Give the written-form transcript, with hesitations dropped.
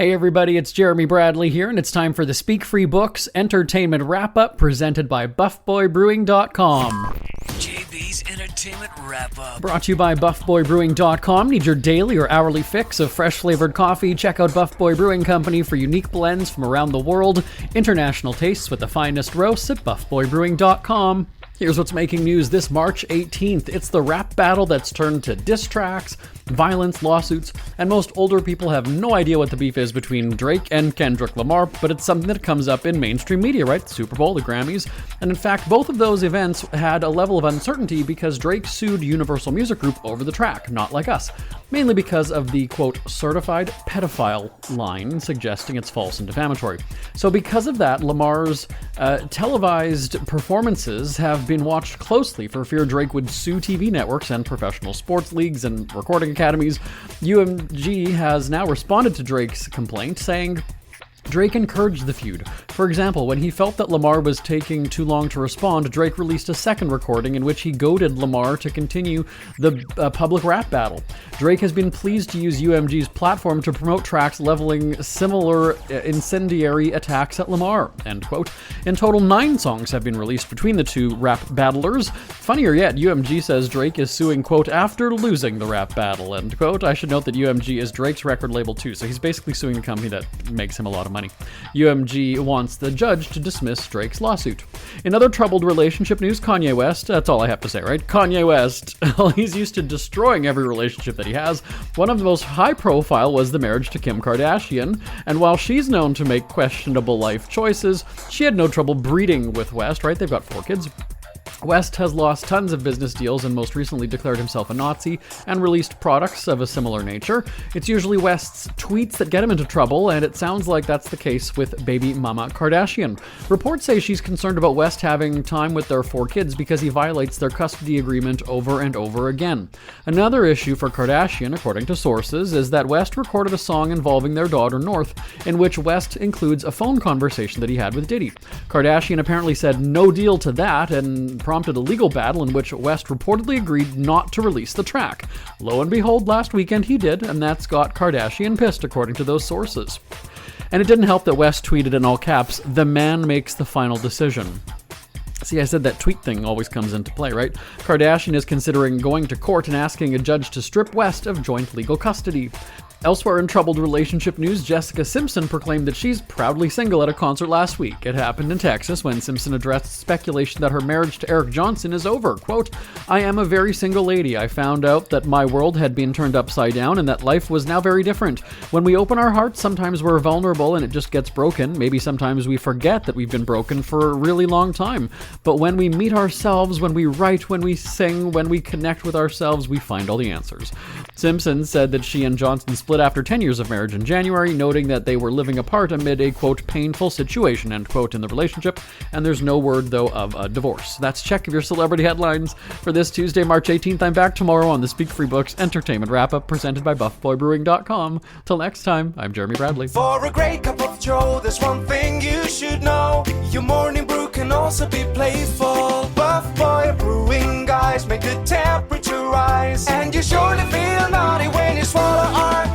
Hey everybody, it's Jeremy Bradley here, and it's time for the Speak Free Books Entertainment Wrap-Up presented by BuffBoyBrewing.com. JB's Entertainment Wrap-Up. Brought to you by BuffBoyBrewing.com. Need your daily or hourly fix of fresh-flavored coffee? Check out Buff Boy Brewing Company for unique blends from around the world. International tastes with the finest roasts at BuffBoyBrewing.com. Here's what's making news this March 18th. It's the rap battle that's turned to diss tracks, violence, lawsuits, and most older people have no idea what the beef is between Drake and Kendrick Lamar, but it's something that comes up in mainstream media, right? The Super Bowl, the Grammys. And in fact, both of those events had a level of uncertainty because Drake sued Universal Music Group over the track, Not Like Us, mainly because of the, quote, certified pedophile line, suggesting it's false and defamatory. So because of that, Lamar's televised performances have been watched closely for fear Drake would sue TV networks and professional sports leagues and recording academies. UMG has now responded to Drake's complaint, saying Drake encouraged the feud. For example, when he felt that Lamar was taking too long to respond, Drake released a second recording in which he goaded Lamar to continue the public rap battle. Drake has been pleased to use UMG's platform to promote tracks leveling similar incendiary attacks at Lamar, end quote. In total, 9 songs have been released between the two rap battlers. Funnier yet, UMG says Drake is suing, quote, after losing the rap battle, end quote. I should note that UMG is Drake's record label too, so he's basically suing the company that makes him a lot of money. UMG wants the judge to dismiss Drake's lawsuit. In other troubled relationship news, Kanye West, that's all I have to say, right? Kanye West, well, he's used to destroying every relationship that he has. One of the most high profile was the marriage to Kim Kardashian, and while she's known to make questionable life choices, she had no trouble breeding with West, right? They've got 4 kids. West has lost tons of business deals and most recently declared himself a Nazi and released products of a similar nature. It's usually West's tweets that get him into trouble, and it sounds like that's the case with baby mama Kardashian. Reports say she's concerned about West having time with their 4 kids because he violates their custody agreement over and over again. Another issue for Kardashian, according to sources, is that West recorded a song involving their daughter North, in which West includes a phone conversation that he had with Diddy. Kardashian apparently said no deal to that and prompted a legal battle in which West reportedly agreed not to release the track. Lo and behold, last weekend he did, and that's got Kardashian pissed, according to those sources. And it didn't help that West tweeted in all caps, "The man makes the final decision." See, I said that tweet thing always comes into play, right? Kardashian is considering going to court and asking a judge to strip West of joint legal custody. Elsewhere in troubled relationship news, Jessica Simpson proclaimed that she's proudly single at a concert last week. It happened in Texas when Simpson addressed speculation that her marriage to Eric Johnson is over. Quote, "I am a very single lady. I found out that my world had been turned upside down and that life was now very different. When we open our hearts, sometimes we're vulnerable and it just gets broken. Maybe sometimes we forget that we've been broken for a really long time. But when we meet ourselves, when we write, when we sing, when we connect with ourselves, we find all the answers." Simpson said that she and Johnson split after 10 years of marriage in January, noting that they were living apart amid a, quote, painful situation, end quote, in the relationship, and there's no word, though, of a divorce. That's check of your celebrity headlines for this Tuesday, March 18th. I'm back tomorrow on the Speak Free Books Entertainment Wrap-Up presented by BuffBoyBrewing.com. Till next time, I'm Jeremy Bradley. For a great cup of joe, there's one thing you should know. Your morning brew can also be playful. Buff Boy Brewing guys make the temperature rise, and you surely feel naughty when you swallow our